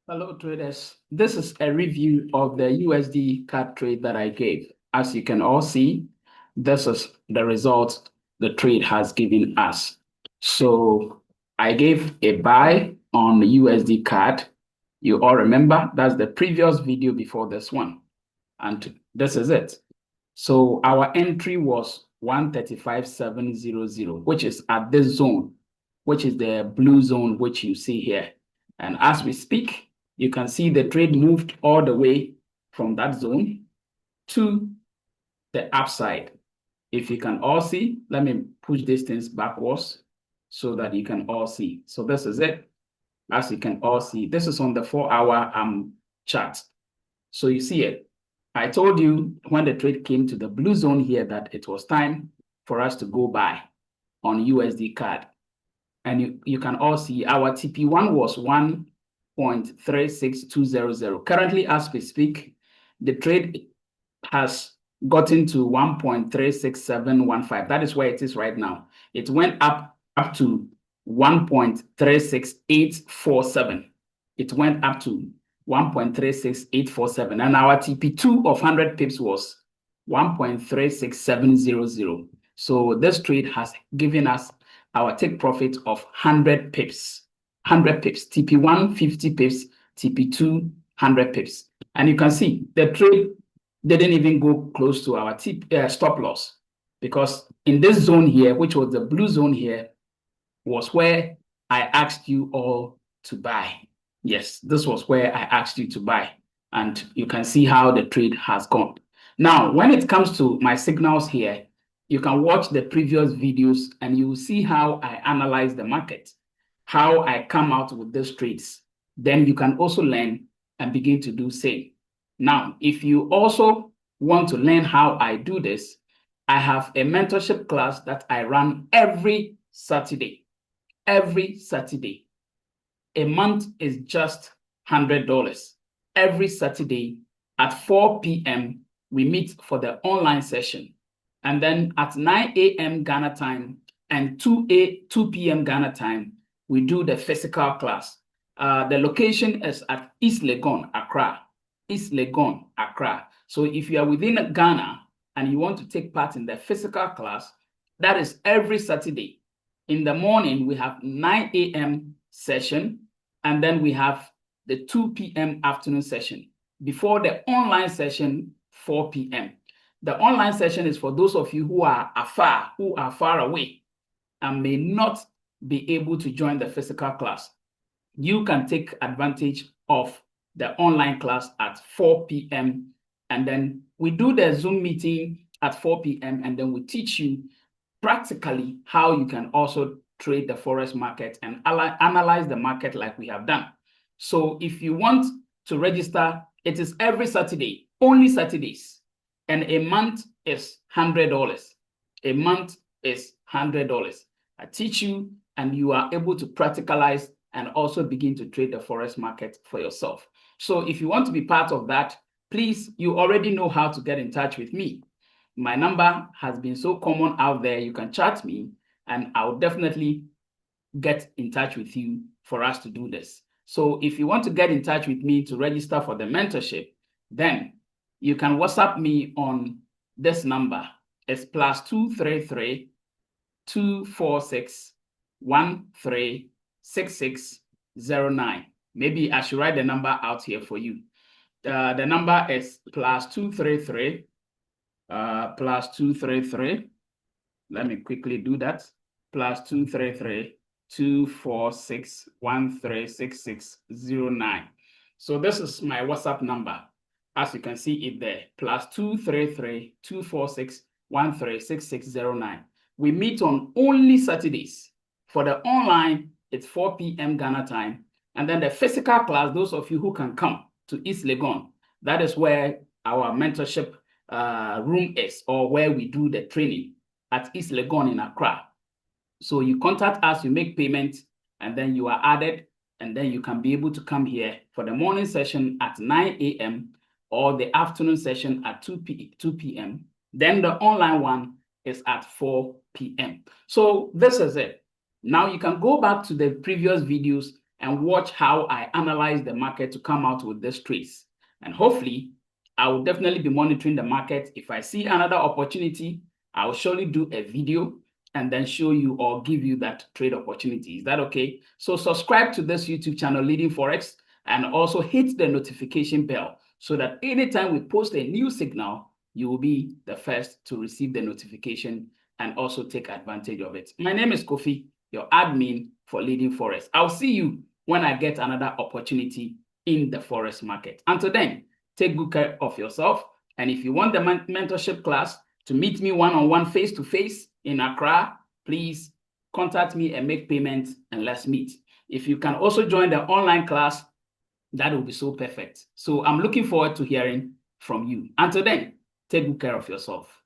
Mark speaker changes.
Speaker 1: Hello traders, this is a review of the USD CAD trade that I gave. As you can all see, this is the result the trade has given us. So I gave a buy on the USD CAD. You all remember that's the previous video before this one. And this is it. So our entry was 135,700, which is at this zone, which is the blue zone, which you see here. And as we speak, you can see the trade moved all the way from that zone to the upside. If you can all see, let me push these things backwards so that you can all see. So this is it. As you can all see, this is on the 4-hour chart. So you see it. I told you when the trade came to the blue zone here that it was time for us to go buy on USD CAD. And you can all see our TP1 was 1.36200. Currently, as we speak, the trade has gotten to 1.36715. That is where it is right now. It went up to 1.36847. It went up to 1.36847. And our TP2 of 100 pips was 1.36700. So this trade has given us our take profit of 100 pips. 100 pips. TP1, 50 pips. TP2, 100 pips. And you can see the trade didn't even go close to our stop loss, because in this zone here, which was the blue zone here, was where I asked you all to buy. Yes, this was where I asked you to buy. And you can see how the trade has gone. Now, when it comes to my signals here, you can watch the previous videos and you will see how I analyze the market, how I come out with these trades. Then you can also learn and begin to do same. Now, if you also want to learn how I do this, I have a mentorship class that I run every Saturday. Every Saturday. A month is just $100. Every Saturday at 4 p.m., we meet for the online session. And then at 9 a.m. Ghana time and 2 p.m. Ghana time, we do the physical class. The location is at East Legon, Accra. East Legon, Accra. So if you are within Ghana and you want to take part in the physical class, that is every Saturday. In the morning, we have 9 a.m. session, and then we have the 2 p.m. afternoon session before the online session, 4 p.m. The online session is for those of you who are far away and may not be able to join the physical class. You can take advantage of the online class at 4 p.m. And then we do the Zoom meeting at 4 p.m. and then we teach you practically how you can also trade the forex market and analyze the market like we have done. So if you want to register, it is every Saturday, only Saturdays. And a month is $100. A month is $100. I teach you and you are able to practicalize and also begin to trade the forex market for yourself. So if you want to be part of that, please, you already know how to get in touch with me. My number has been so common out there. You can chat me and I'll definitely get in touch with you for us to do this. So if you want to get in touch with me to register for the mentorship, then you can WhatsApp me on this number. It's +233 246 136609. Maybe I should write the number out here for you. The number is +233 +233. Let me quickly do that. +233 246 136609. So this is my WhatsApp number. As you can see it there, +233 246 136609. We meet on only Saturdays. For the online, it's 4 p.m. Ghana time. And then the physical class, those of you who can come to East Legon, that is where our mentorship room is, or where we do the training at East Legon in Accra. So you contact us, you make payment, and then you are added, and then you can be able to come here for the morning session at 9 a.m. or the afternoon session at 2 p.m. Then the online one is at 4 p.m. So this is it. Now you can go back to the previous videos and watch how I analyze the market to come out with this trades. And hopefully, I will definitely be monitoring the market. If I see another opportunity, I will surely do a video and then show you or give you that trade opportunity. Is that okay? So subscribe to this YouTube channel, Leading Forex, and also hit the notification bell so that anytime we post a new signal, you will be the first to receive the notification and also take advantage of it. My name is Kofi, your admin for Leading Forex. I'll see you when I get another opportunity in the forex market. Until then, take good care of yourself. And if you want the mentorship class to meet me one-on-one, face-to-face in Accra, please contact me and make payment and let's meet. If you can also join the online class, that will be so perfect. So I'm looking forward to hearing from you. Until then, take good care of yourself.